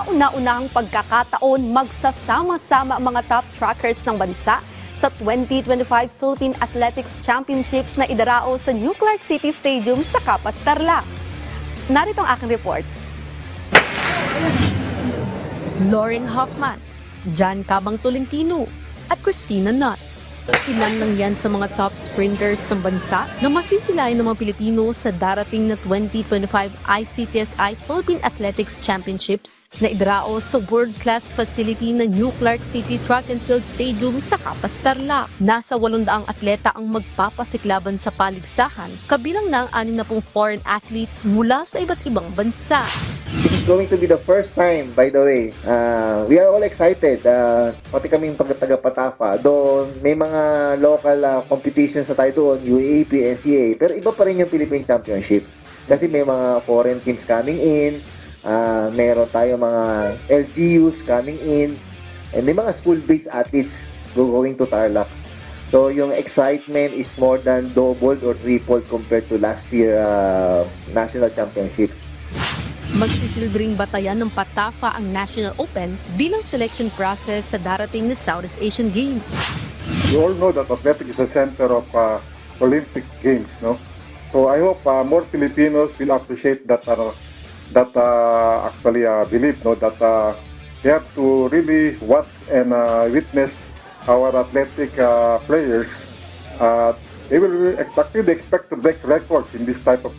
kauna-unahang pagkakataon magsasama-sama ang mga top trackers ng bansa sa 2025 Philippine Athletics Championships na idarao sa New Clark City Stadium sa Capas, Tarlac. Narito ang aking report. Lauren Hoffman, Jan Cabang Tolentino at Christina Nutt. Ilan lang yan sa mga top sprinters ng bansa na masisilayan ng mga Pilipino sa darating na 2025 ICTSI Philippine Athletics Championships na idrao sa world-class facility ng New Clark City Track and Field Stadium sa Capas, Tarlac. Nasa 800 atleta ang magpapasiklaban sa paligsahan, kabilang ng 60 foreign athletes mula sa iba't ibang bansa. This is going to be the first time, by the way. We are all excited. Pati kaming taga-Patafa. Doon, may mga local competitions na tayo doon, UAAP, NCAA. Pero iba pa rin yung Philippine Championship. Kasi may mga foreign teams coming in. Meron tayo mga LGUs coming in. And may mga school-based athletes going to Tarlac. So, yung excitement is more than doubled or tripled compared to last year National Championship. Magsisilbing batayan ng Patafa ang National Open bilang selection process sa darating na Southeast Asian Games. We all know that athletics is the center of Olympic Games, no? So I hope more Filipinos will appreciate that. Believe, no, that they have to really watch and witness our athletic players. They will actually expect to break records in this time of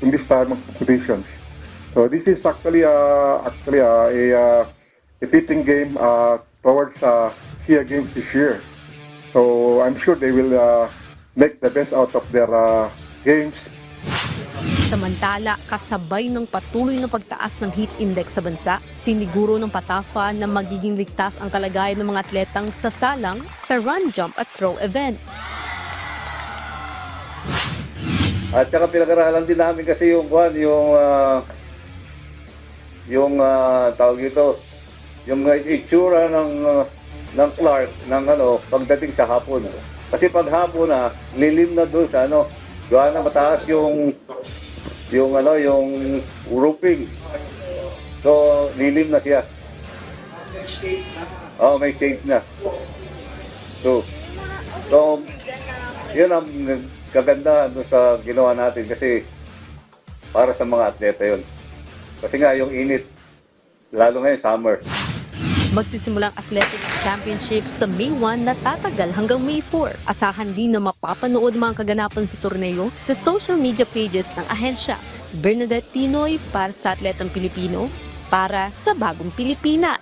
competitions. So this is actually a fitting game towards SEA Games this year. So I'm sure they will make the best out of their games. Samantala, kasabay ng patuloy na pagtaas ng heat index sa bansa, siniguro ng Patafa na magiging ligtas ang kalagayan ng mga atletang sasalang sa run, jump at throw event. At saka pinag-aralan din namin kasi yung tawag ito, yung itsura ng Clark ng pagdating sa hapon. Kasi pag hapon lilim na doon sa gawa na mataas yung roofing. So lilim na siya. Oh, may shades na. So yun ang kagandahan doon sa ginawa natin kasi para sa mga atleta yun. Kasi nga yung init, lalo ngayon summer. Magsisimulang Athletics Championships sa May 1 na tatagal hanggang May 4. Asahan din na mapapanood mga kaganapan sa torneo sa social media pages ng ahensya. Bernadette Tinoy para sa Atletang Pilipino, para sa Bagong Pilipinas.